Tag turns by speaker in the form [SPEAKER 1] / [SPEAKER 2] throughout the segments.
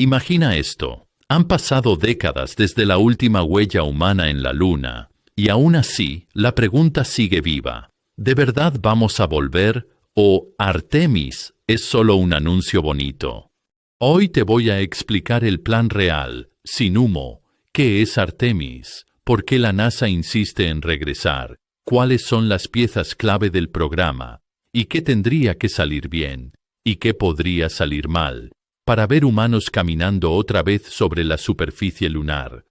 [SPEAKER 1] Imagina esto. Han pasado décadas desde la última huella humana en la Luna, y aún así, la pregunta sigue viva. ¿De verdad vamos a volver o Artemis es solo un anuncio bonito? Hoy te voy a explicar el plan real, sin humo. ¿Qué es Artemis? ¿Por qué la NASA insiste en regresar? ¿Cuáles son las piezas clave del programa? ¿Y qué tendría que salir bien? ¿Y qué podría salir mal? Para ver humanos caminando otra vez sobre la superficie lunar.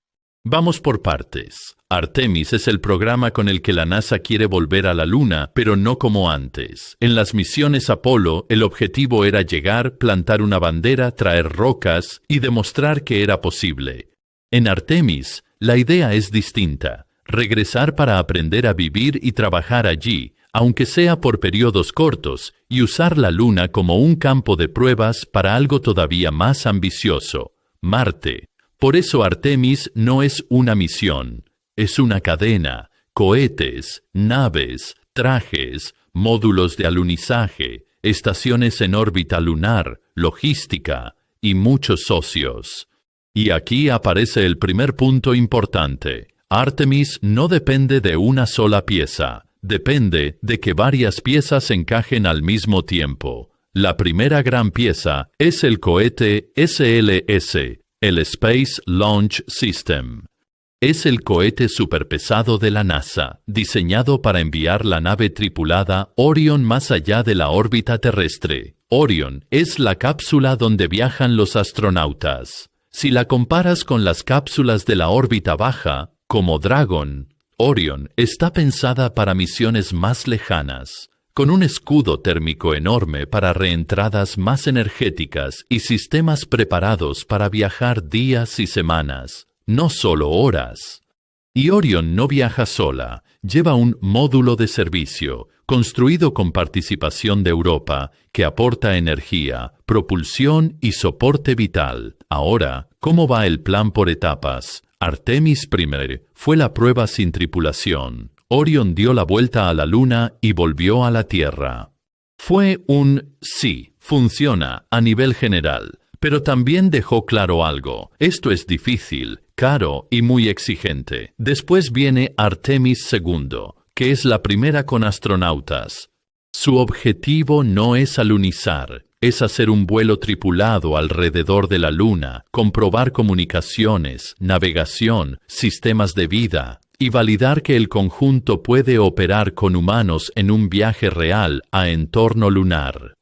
[SPEAKER 1] Vamos por partes. Artemis es el programa con el que la NASA quiere volver a la Luna, pero no como antes. En las misiones Apolo, el objetivo era llegar, plantar una bandera, traer rocas y demostrar que era posible. En Artemis, la idea es distinta. Regresar para aprender a vivir y trabajar allí, aunque sea por periodos cortos, y usar la Luna como un campo de pruebas para algo todavía más ambicioso, Marte. Por eso Artemis no es una misión, es una cadena, cohetes, naves, trajes, módulos de alunizaje, estaciones en órbita lunar, logística y muchos socios. Y aquí aparece el primer punto importante. Artemis no depende de una sola pieza, depende de que varias piezas encajen al mismo tiempo. La primera gran pieza es el cohete SLS, el Space Launch System. Es el cohete superpesado de la NASA, diseñado para enviar la nave tripulada Orion más allá de la órbita terrestre. Orion es la cápsula donde viajan los astronautas. Si la comparas con las cápsulas de la órbita baja, como Dragon, Orion está pensada para misiones más lejanas, con un escudo térmico enorme para reentradas más energéticas y sistemas preparados para viajar días y semanas, no solo horas. Y Orion no viaja sola, lleva un módulo de servicio, construido con participación de Europa, que aporta energía, propulsión y soporte vital. Ahora, ¿cómo va el plan por etapas? Artemis I fue la prueba sin tripulación. Orion dio la vuelta a la Luna y volvió a la Tierra. Fue un sí, funciona a nivel general, pero también dejó claro algo. Esto es difícil, caro y muy exigente. Después viene Artemis II, que es la primera con astronautas. Su objetivo no es alunizar, es hacer un vuelo tripulado alrededor de la Luna, comprobar comunicaciones, navegación, sistemas de vida, y validar que el conjunto puede operar con humanos en un viaje real a entorno lunar.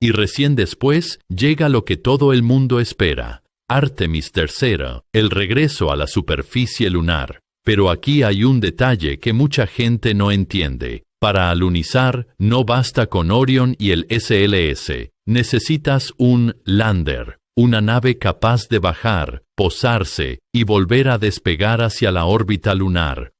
[SPEAKER 1] Y recién después llega lo que todo el mundo espera, Artemis III, el regreso a la superficie lunar. Pero aquí hay un detalle que mucha gente no entiende. Para alunizar, no basta con Orion y el SLS. Necesitas un lander, una nave capaz de bajar, posarse y volver a despegar hacia la órbita lunar.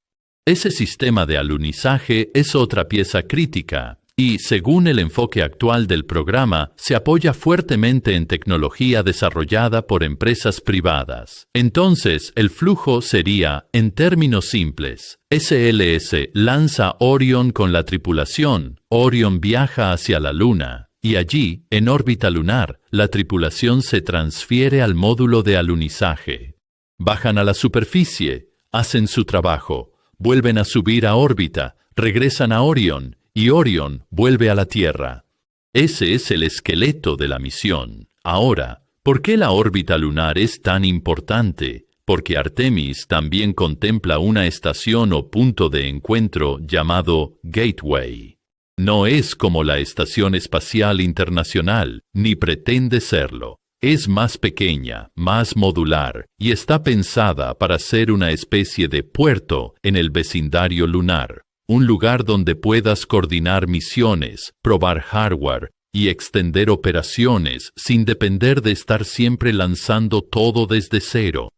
[SPEAKER 1] Ese sistema de alunizaje es otra pieza crítica y, según el enfoque actual del programa, se apoya fuertemente en tecnología desarrollada por empresas privadas. Entonces, el flujo sería, en términos simples, SLS lanza Orion con la tripulación, Orion viaja hacia la Luna, y allí, en órbita lunar, la tripulación se transfiere al módulo de alunizaje. Bajan a la superficie, hacen su trabajo, vuelven a subir a órbita, regresan a Orion, y Orion vuelve a la Tierra. Ese es el esqueleto de la misión. Ahora, ¿por qué la órbita lunar es tan importante? Porque Artemis también contempla una estación o punto de encuentro llamado Gateway. No es como la Estación Espacial Internacional, ni pretende serlo. Es más pequeña, más modular, y está pensada para ser una especie de puerto en el vecindario lunar. Un lugar donde puedas coordinar misiones, probar hardware y extender operaciones sin depender de estar siempre lanzando todo desde cero.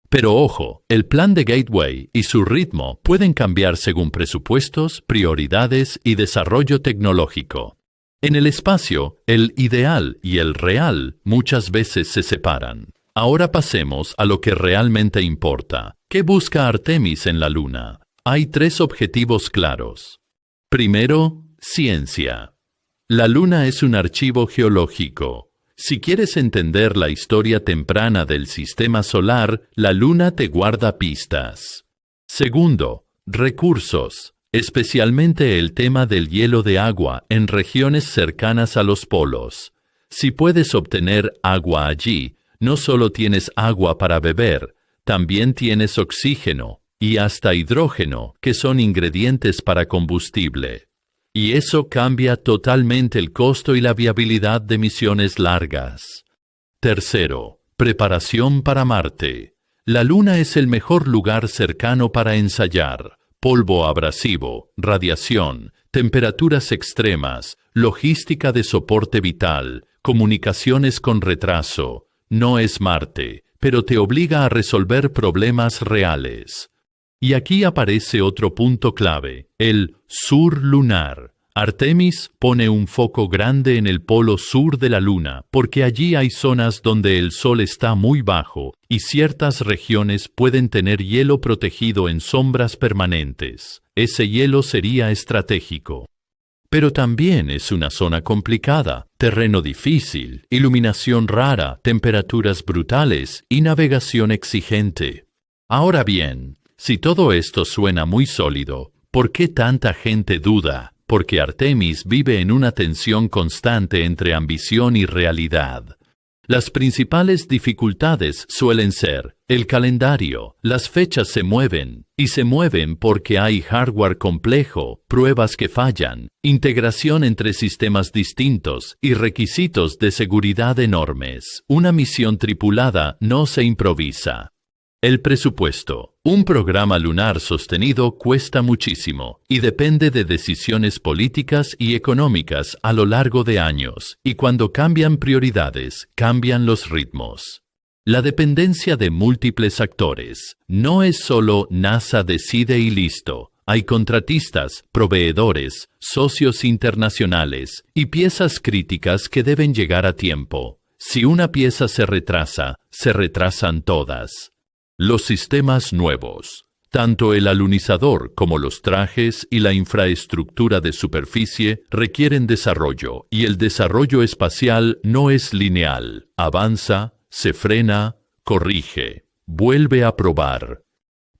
[SPEAKER 1] Pero ojo, el plan de Gateway y su ritmo pueden cambiar según presupuestos, prioridades y desarrollo tecnológico. En el espacio, el ideal y el real muchas veces se separan. Ahora pasemos a lo que realmente importa. ¿Qué busca Artemis en la Luna? Hay 3 objetivos claros. Primero, ciencia. La Luna es un archivo geológico. Si quieres entender la historia temprana del sistema solar, la Luna te guarda pistas. Segundo, recursos, especialmente el tema del hielo de agua en regiones cercanas a los polos. Si puedes obtener agua allí, no solo tienes agua para beber, también tienes oxígeno y hasta hidrógeno, que son ingredientes para combustible. Y eso cambia totalmente el costo y la viabilidad de misiones largas. Tercero, preparación para Marte. La Luna es el mejor lugar cercano para ensayar. Polvo abrasivo, radiación, temperaturas extremas, logística de soporte vital, comunicaciones con retraso. No es Marte, pero te obliga a resolver problemas reales. Y aquí aparece otro punto clave, el sur lunar. Artemis pone un foco grande en el polo sur de la Luna, porque allí hay zonas donde el Sol está muy bajo y ciertas regiones pueden tener hielo protegido en sombras permanentes. Ese hielo sería estratégico. Pero también es una zona complicada, terreno difícil, iluminación rara, temperaturas brutales y navegación exigente. Ahora bien, si todo esto suena muy sólido, ¿por qué tanta gente duda? Porque Artemis vive en una tensión constante entre ambición y realidad. Las principales dificultades suelen ser el calendario. Las fechas se mueven, y se mueven porque hay hardware complejo, pruebas que fallan, integración entre sistemas distintos y requisitos de seguridad enormes. Una misión tripulada no se improvisa. El presupuesto. Un programa lunar sostenido cuesta muchísimo y depende de decisiones políticas y económicas a lo largo de años, y cuando cambian prioridades, cambian los ritmos. La dependencia de múltiples actores. No es solo NASA decide y listo. Hay contratistas, proveedores, socios internacionales y piezas críticas que deben llegar a tiempo. Si una pieza se retrasan todas. Los sistemas nuevos. Tanto el alunizador como los trajes y la infraestructura de superficie requieren desarrollo, y el desarrollo espacial no es lineal. Avanza, se frena, corrige, vuelve a probar.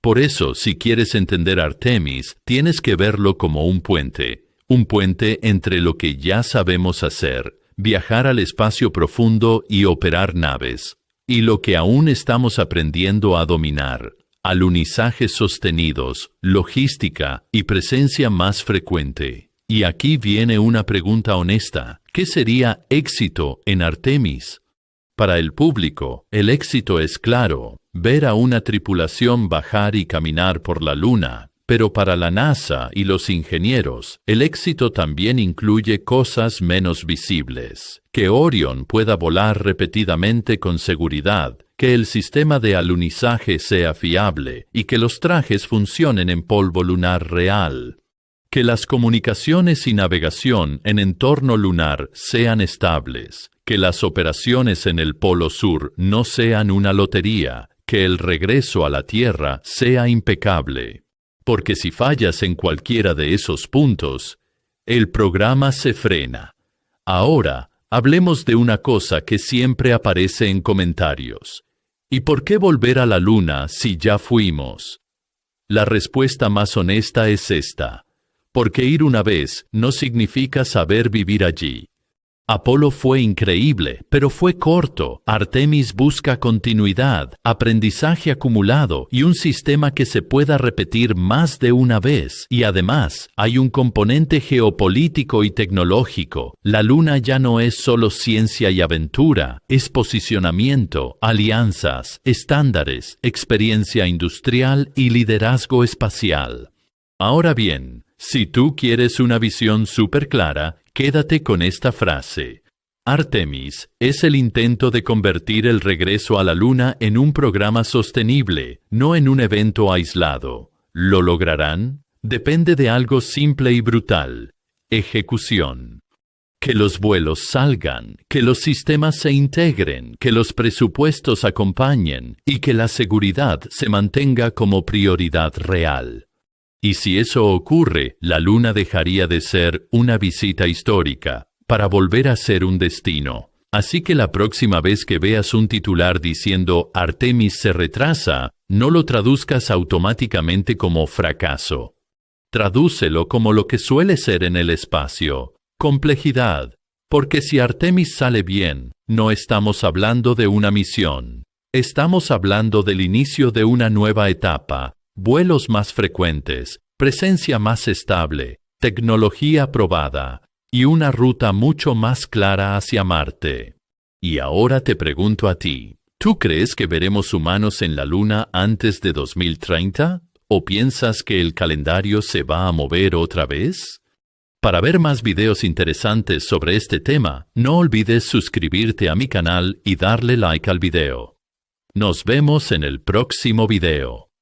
[SPEAKER 1] Por eso, si quieres entender Artemis, tienes que verlo como un puente entre lo que ya sabemos hacer, viajar al espacio profundo y operar naves, y lo que aún estamos aprendiendo a dominar, alunizajes sostenidos, logística y presencia más frecuente. Y aquí viene una pregunta honesta. ¿Qué sería éxito en Artemis? Para el público, el éxito es claro, ver a una tripulación bajar y caminar por la Luna. Pero para la NASA y los ingenieros, el éxito también incluye cosas menos visibles. Que Orion pueda volar repetidamente con seguridad, que el sistema de alunizaje sea fiable y que los trajes funcionen en polvo lunar real. Que las comunicaciones y navegación en entorno lunar sean estables. Que las operaciones en el Polo Sur no sean una lotería. Que el regreso a la Tierra sea impecable. Porque si fallas en cualquiera de esos puntos, el programa se frena. Ahora, hablemos de una cosa que siempre aparece en comentarios. ¿Y por qué volver a la Luna si ya fuimos? La respuesta más honesta es esta. Porque ir una vez no significa saber vivir allí. Apolo fue increíble, pero fue corto. Artemis busca continuidad, aprendizaje acumulado y un sistema que se pueda repetir más de una vez. Y además, hay un componente geopolítico y tecnológico. La Luna ya no es solo ciencia y aventura, es posicionamiento, alianzas, estándares, experiencia industrial y liderazgo espacial. Ahora bien, si tú quieres una visión súper clara, quédate con esta frase. Artemis es el intento de convertir el regreso a la Luna en un programa sostenible, no en un evento aislado. ¿Lo lograrán? Depende de algo simple y brutal: ejecución. Que los vuelos salgan, que los sistemas se integren, que los presupuestos acompañen y que la seguridad se mantenga como prioridad real. Y si eso ocurre, la Luna dejaría de ser una visita histórica para volver a ser un destino. Así que la próxima vez que veas un titular diciendo Artemis se retrasa, no lo traduzcas automáticamente como fracaso. Tradúcelo como lo que suele ser en el espacio, complejidad. Porque si Artemis sale bien, no estamos hablando de una misión. Estamos hablando del inicio de una nueva etapa, vuelos más frecuentes, presencia más estable, tecnología probada y una ruta mucho más clara hacia Marte. Y ahora te pregunto a ti, ¿tú crees que veremos humanos en la Luna antes de 2030? ¿O piensas que el calendario se va a mover otra vez? Para ver más videos interesantes sobre este tema, no olvides suscribirte a mi canal y darle like al video. Nos vemos en el próximo video.